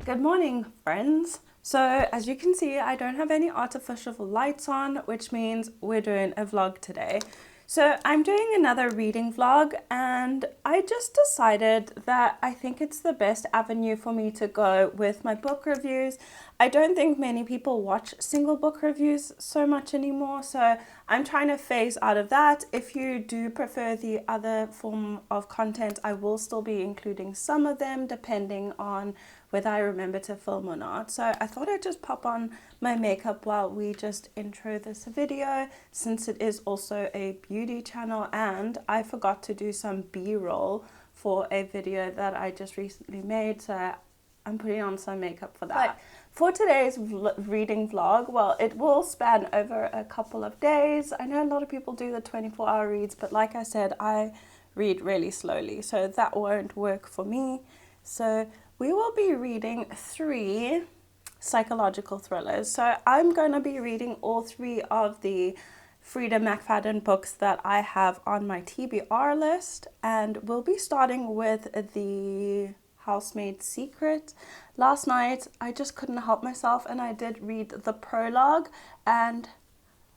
Good morning, friends. So as you can see, I don't have any artificial lights on, which means we're doing a vlog today. So I'm doing another reading vlog, and I just decided that I think it's the best avenue for me to go with my book reviews. I don't think many people watch single book reviews so much anymore, so I'm trying to phase out of that. If you do prefer the other form of content, I will still be including some of them depending on whether I remember to film or not. So I thought I'd just pop on my makeup while we just intro this video, since it is also a beauty channel, and I forgot to do some B-roll for a video that I just recently made, so I'm putting on some makeup for that. But for today's reading vlog, well, it will span over a couple of days. I know a lot of people do the 24-hour reads, but like I said, I read really slowly, so that won't work for me. So we will be reading 3 psychological thrillers. So I'm going to be reading all 3 of the Frieda McFadden books that I have on my TBR list, and we'll be starting with the Housemaid Secret. Last night I just couldn't help myself and I did read the prologue, and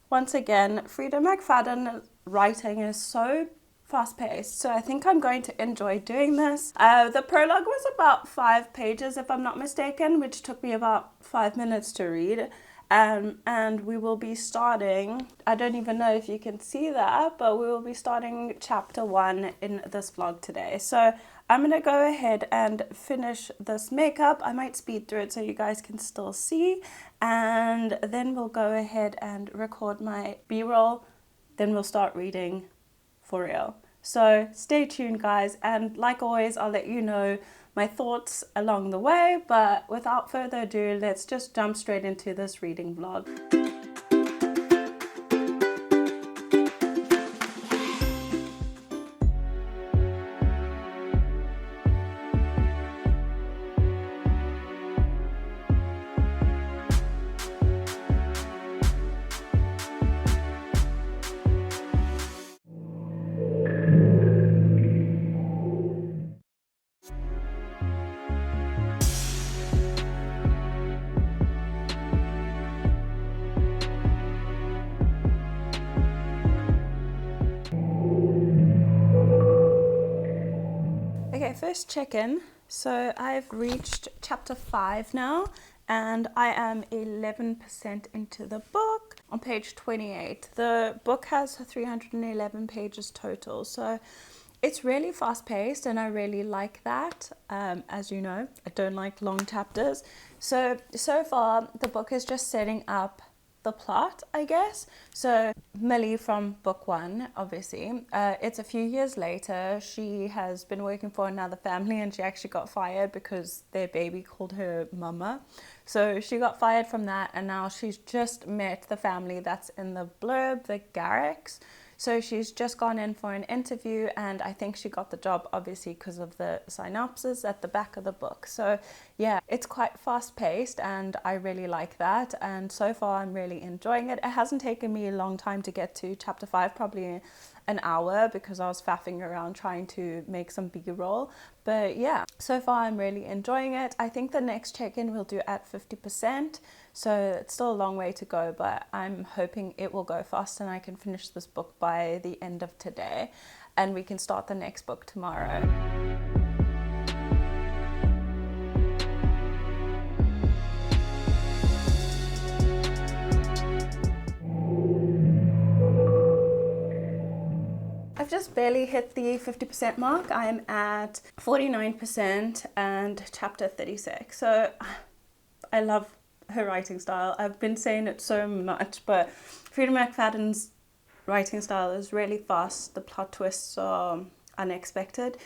once again, Frieda McFadden's writing is so fast-paced, so I think I'm going to enjoy doing this. The prologue was about 5 pages if I'm not mistaken, which took me about 5 minutes to read. And we will be starting, I don't even know if you can see that, but we will be starting chapter 1 in this vlog today. So I'm going to go ahead and finish this makeup. I might speed through it so you guys can still see, and then we'll go ahead and record my B-roll, then we'll start reading for real. So stay tuned, guys, and like always, I'll let you know my thoughts along the way, but without further ado, let's just jump straight into this reading vlog. Okay, first check-in. So I've reached chapter 5 now, and I am 11% into the book on page 28. The book has 311 pages total, so it's really fast-paced and I really like that. As you know, I don't like long chapters. So far the book is just setting up the plot, I guess. So Millie from book 1, obviously, it's a few years later. She has been working for another family and she actually got fired because their baby called her mama. So she got fired from that, and now she's just met the family that's in the blurb, the Garricks. So she's just gone in for an interview, and I think she got the job obviously because of the synopsis at the back of the book. So yeah, it's quite fast paced and I really like that, and so far I'm really enjoying it. It hasn't taken me a long time to get to chapter 5, probably an hour, because I was faffing around trying to make some B-roll. But yeah, so far I'm really enjoying it. I think the next check-in we'll do at 50%, so it's still a long way to go, but I'm hoping it will go fast and I can finish this book by the end of today and we can start the next book tomorrow. I've just barely hit the 50% mark. I'm at 49% and chapter 36. So I love her writing style. I've been saying it so much, but Frieda McFadden's writing style is really fast. The plot twists are unexpected,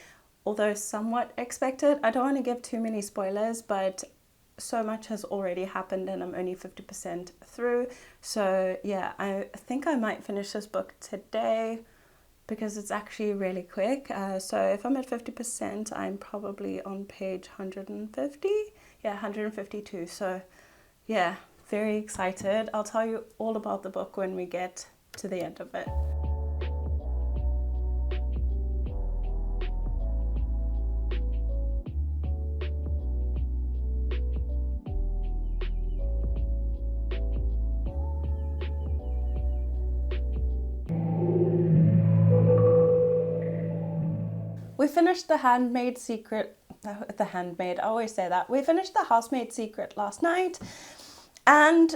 although somewhat expected. I don't want to give too many spoilers, but so much has already happened and I'm only 50% through. So yeah, I think I might finish this book today, because it's actually really quick. So if I'm at 50%, I'm probably on page 150. Yeah, 152. So yeah, very excited. I'll tell you all about the book when we get to the end of it. finished The Handmaid Secret, The Handmaid, I always say that. We finished The Housemaid Secret last night, and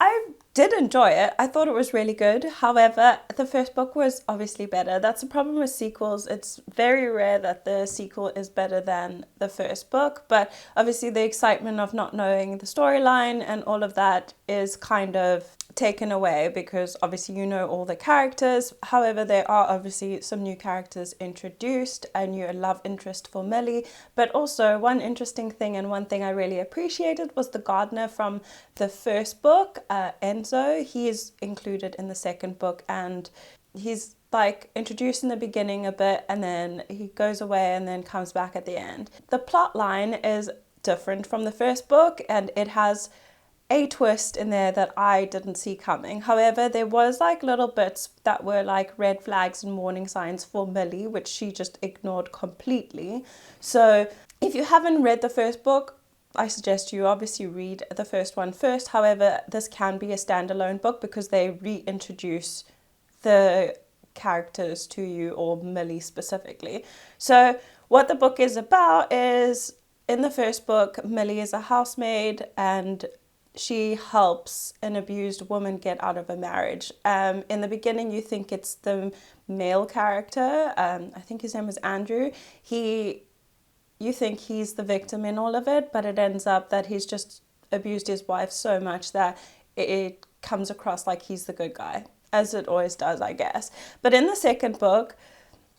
I did enjoy it. I thought it was really good. However, the first book was obviously better. That's the problem with sequels. It's very rare that the sequel is better than the first book, but obviously the excitement of not knowing the storyline and all of that is kind of taken away because obviously you know all the characters. However, there are obviously some new characters introduced, a new love interest for Millie, but also one interesting thing and one thing I really appreciated was the gardener from the first book, Enzo. He is included in the second book, and he's like introduced in the beginning a bit and then he goes away and then comes back at the end. The plot line is different from the first book and it has a twist in there that I didn't see coming. However, there was like little bits that were like red flags and warning signs for Millie, which she just ignored completely. So if you haven't read the first book, I suggest you obviously read the first one first. However, this can be a standalone book because they reintroduce the characters to you, or Millie specifically. So what the book is about is, in the first book, Millie is a housemaid and she helps an abused woman get out of a marriage. In the beginning, you think it's the male character. I think his name was Andrew. You think he's the victim in all of it, but it ends up that he's just abused his wife so much that it comes across like he's the good guy, as it always does, I guess. But in the second book,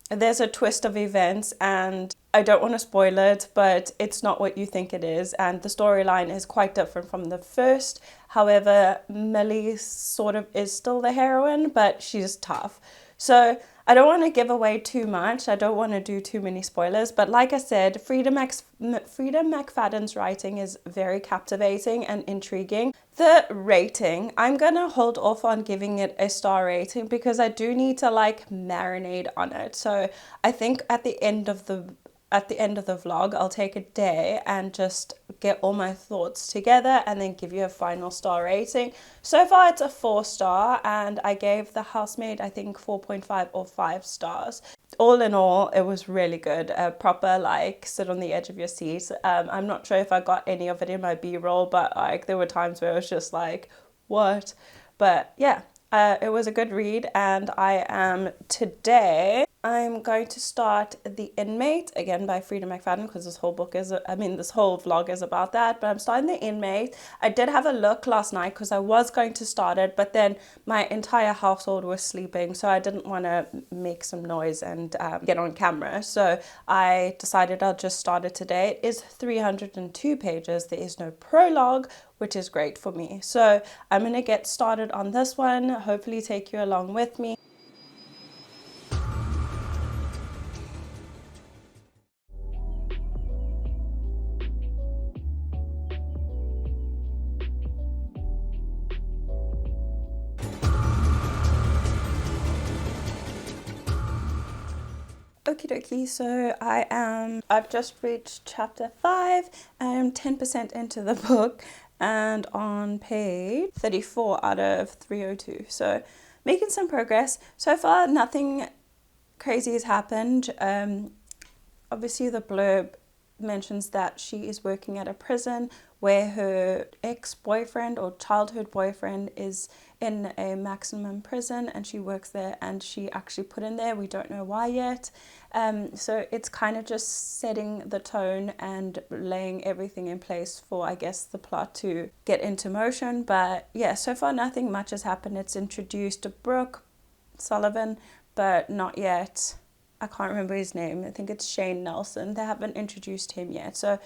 there's a twist of events, and I don't want to spoil it, but it's not what you think it is, and the storyline is quite different from the first. However, Millie sort of is still the heroine, but she's tough. So I don't want to give away too much. I don't want to do too many spoilers. But like I said, Frieda McFadden's writing is very captivating and intriguing. The rating, I'm going to hold off on giving it a star rating because I do need to like marinate on it. So I think at the end of the vlog, I'll take a day and just get all my thoughts together and then give you a final star rating. So far it's a 4-star, and I gave The Housemaid I think 4.5 or 5 stars. All in all, it was really good. A proper like sit on the edge of your seat. I'm not sure if I got any of it in my B-roll, but like there were times where it was just like, what? But yeah, it was a good read, and I'm going to start The Inmate, again by Frieda McFadden, because this whole vlog is about that, but I'm starting The Inmate. I did have a look last night because I was going to start it, but then my entire household was sleeping, so I didn't want to make some noise and get on camera, so I decided I'll just start it today. It is 302 pages. There is no prologue, which is great for me. So I'm going to get started on this one, hopefully take you along with me. Okie dokie, so I've just reached chapter 5. I am 10% into the book and on page 34 out of 302. So making some progress. So far, nothing crazy has happened. Obviously, the blurb mentions that she is working at a prison where her ex-boyfriend or childhood boyfriend is in a maximum prison, and she works there, and she actually put in there, we don't know why yet. So it's kind of just setting the tone and laying everything in place for, I guess, the plot to get into motion. But yeah, so far nothing much has happened. It's introduced Brooke Sullivan, but not yet. I can't remember his name. I think it's Shane Nelson. They haven't introduced him yet. So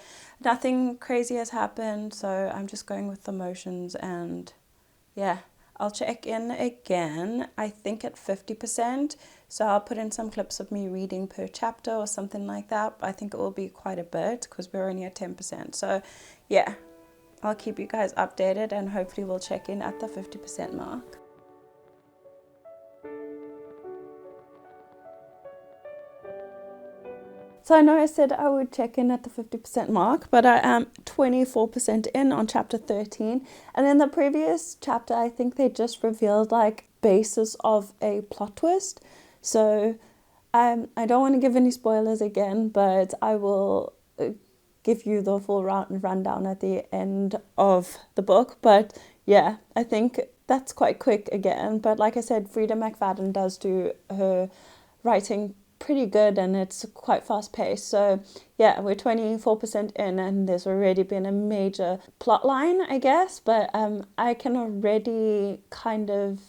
nothing crazy has happened. So I'm just going with the motions, and yeah, I'll check in again, I think at 50%. So I'll put in some clips of me reading per chapter or something like that. I think it will be quite a bit because we're only at 10%. So yeah, I'll keep you guys updated, and hopefully we'll check in at the 50% mark. So I know I said I would check in at the 50% mark, but I am 24% in on chapter 13. And in the previous chapter, I think they just revealed like basis of a plot twist. So I don't want to give any spoilers again, but I will give you the full rundown at the end of the book. But yeah, I think that's quite quick again. But like I said, Frieda McFadden does do her writing pretty good, and it's quite fast paced. So yeah, we're 24% in, and there's already been a major plot line, I guess. But I can already kind of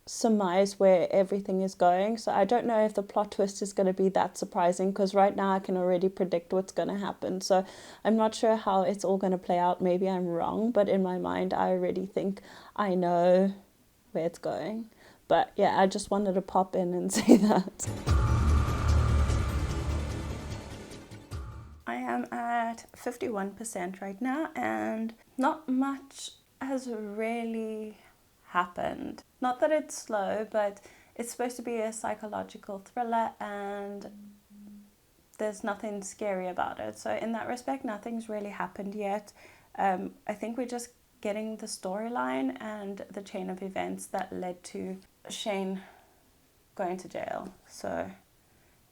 surmise where everything is going. So I don't know if the plot twist is going to be that surprising, because right now I can already predict what's going to happen. So I'm not sure how it's all going to play out. Maybe I'm wrong, but in my mind I already think I know where it's going. But yeah, I just wanted to pop in and say that. I am at 51% right now, and not much has really happened. Not that it's slow, but it's supposed to be a psychological thriller, and there's nothing scary about it. So in that respect, nothing's really happened yet. I think we're just getting the storyline and the chain of events that led to Shane going to jail. So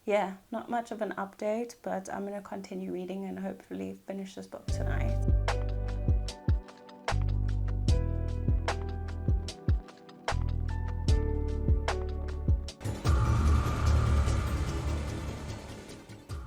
yeah, not much of an update, but I'm going to continue reading and hopefully finish this book tonight.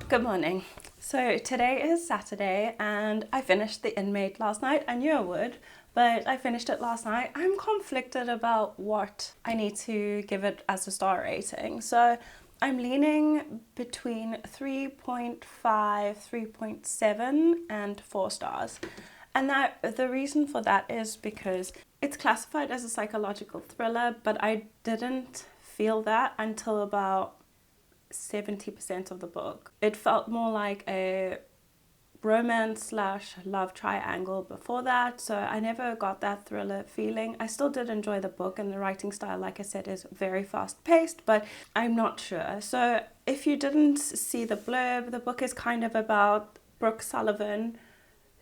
Good morning. So today is Saturday and I finished The Inmate last night. I knew I would, but I finished it last night. I'm conflicted about what I need to give it as a star rating. So I'm leaning between 3.5, 3.7 and 4 stars. And that the reason for that is because it's classified as a psychological thriller, but I didn't feel that until about 70% of the book. It felt more like a romance / love triangle before that, so I never got that thriller feeling. I still did enjoy the book, and the writing style, like I said, is very fast paced, but I'm not sure. So if you didn't see the blurb, the book is kind of about Brooke Sullivan,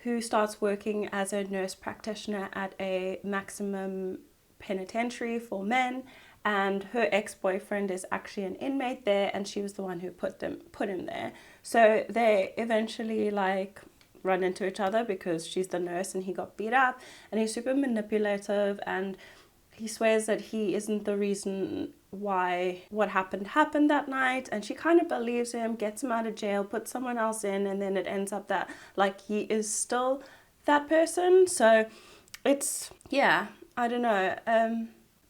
who starts working as a nurse practitioner at a maximum penitentiary for men, and her ex-boyfriend is actually an inmate there, and she was the one who put him there. So they eventually run into each other because she's the nurse and he got beat up, and he's super manipulative, and he swears that he isn't the reason why what happened that night, and she kind of believes him, gets him out of jail, puts someone else in, and then it ends up that he is still that person. So it's, yeah, I don't know.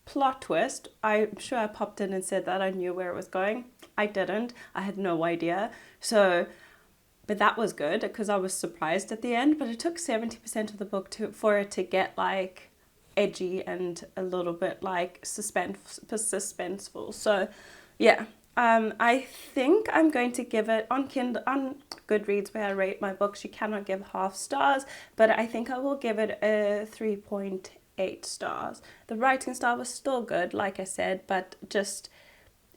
Plot twist, I'm sure I popped in and said that I knew where it was going. I didn't. I had no idea. So, but that was good because I was surprised at the end. But it took 70% of the book for it to get edgy and a little bit suspenseful. So, yeah. I think I'm going to give it on Goodreads, where I rate my books. You cannot give half stars, but I think I will give it a 3.8 stars. The writing style was still good, like I said, but just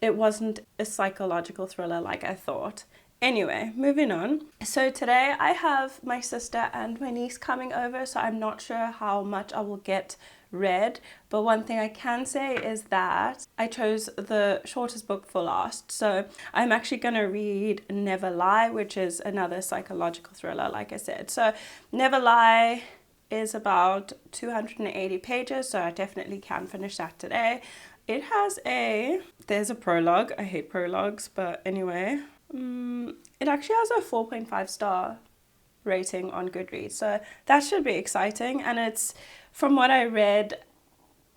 it wasn't a psychological thriller like I thought. Anyway, moving on. So today I have my sister and my niece coming over, so I'm not sure how much I will get read, but one thing I can say is that I chose the shortest book for last. So I'm actually going to read Never Lie, which is another psychological thriller, like I said. So Never Lie is about 280 pages, so I definitely can finish that today. It has there's a prologue. I hate prologues, but anyway. It actually has a 4.5 star rating on Goodreads, so that should be exciting. And it's, from what I read,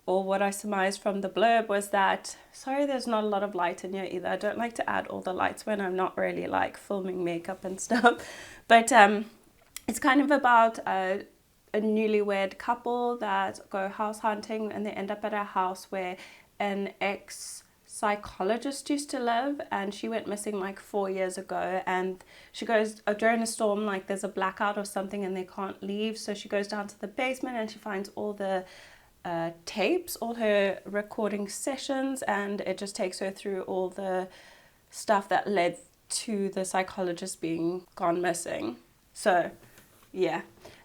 or what I surmised from the blurb, was that, sorry there's not a lot of light in here either, I don't like to add all the lights when I'm not really filming makeup and stuff, but it's kind of about a newlywed couple that go house hunting, and they end up at a house where an ex-psychologist used to live, and she went missing 4 years ago, and she goes during a storm, there's a blackout or something and they can't leave, so she goes down to the basement and she finds all the tapes, all her recording sessions, and it just takes her through all the stuff that led to the psychologist being gone missing. So yeah,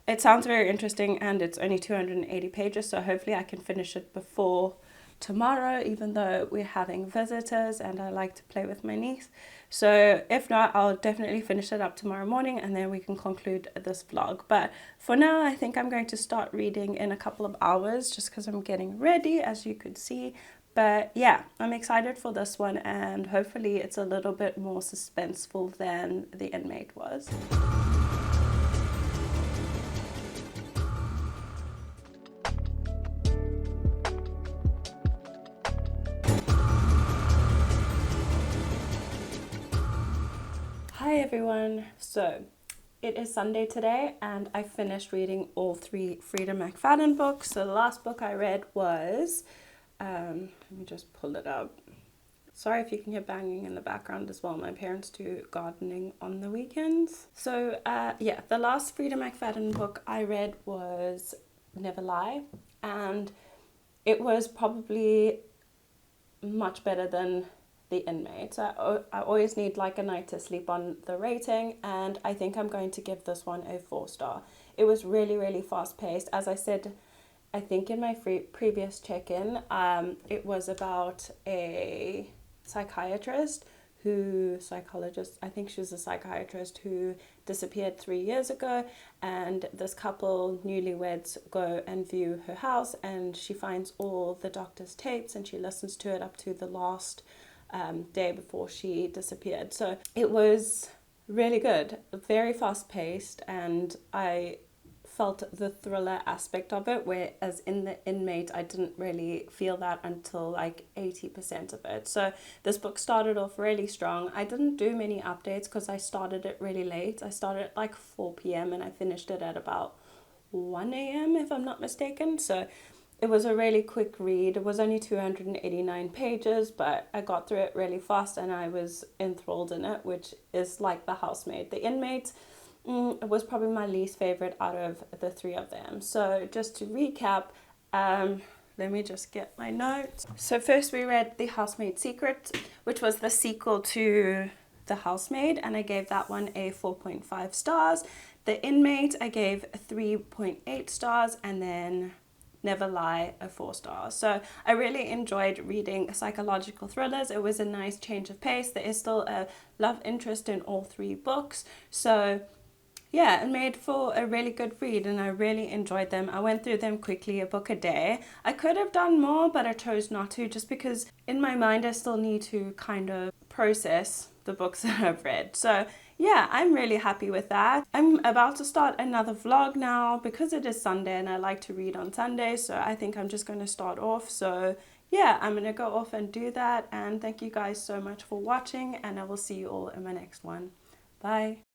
it sounds very interesting, and it's only 280 pages, so hopefully I can finish it before tomorrow, even though we're having visitors and I like to play with my niece. So if not, I'll definitely finish it up tomorrow morning and then we can conclude this vlog. But for now, I think I'm going to start reading in a couple of hours just because I'm getting ready, as you could see. But yeah, I'm excited for this one, and hopefully it's a little bit more suspenseful than the Inmate was. Hi everyone. So it is Sunday today and I finished reading all 3 Frieda McFadden books. So the last book I read was, let me just pull it up. Sorry if you can hear banging in the background as well. My parents do gardening on the weekends. So yeah, the last Frieda McFadden book I read was Never Lie, and it was probably much better than the Inmate. So I always need like a night to sleep on the rating, and I think I'm going to give this one a 4-star. It was really, really fast paced. As I said, I think in my previous check-in, it was about a psychiatrist I think she was a psychiatrist who disappeared 3 years ago, and this couple newlyweds go and view her house, and she finds all the doctor's tapes and she listens to it up to the last day before she disappeared. So it was really good, very fast paced, and I felt the thriller aspect of it, whereas in the Inmate I didn't really feel that until like 80% of it. So this book started off really strong. I didn't do many updates because I started it really late. I started at like 4 p.m. and I finished it at about 1 a.m. if I'm not mistaken. So it was a really quick read. It was only 289 pages, but I got through it really fast and I was enthralled in it, which is like the Housemaid. The Inmate, it was probably my least favorite out of the 3 of them. So just to recap, let me just get my notes. So first we read The Housemaid Secret, which was the sequel to The Housemaid, and I gave that one a 4.5 stars. The Inmate I gave 3.8 stars, and then Never Lie a 4 stars. So I really enjoyed reading psychological thrillers. It was a nice change of pace. There is still a love interest in all 3 books. So yeah, it made for a really good read and I really enjoyed them. I went through them quickly, a book a day. I could have done more, but I chose not to, just because in my mind I still need to kind of process the books that I've read. So yeah, I'm really happy with that. I'm about to start another vlog now because it is Sunday and I like to read on Sundays. So I think I'm just going to start off. So yeah, I'm going to go off and do that. And thank you guys so much for watching, and I will see you all in my next one. Bye.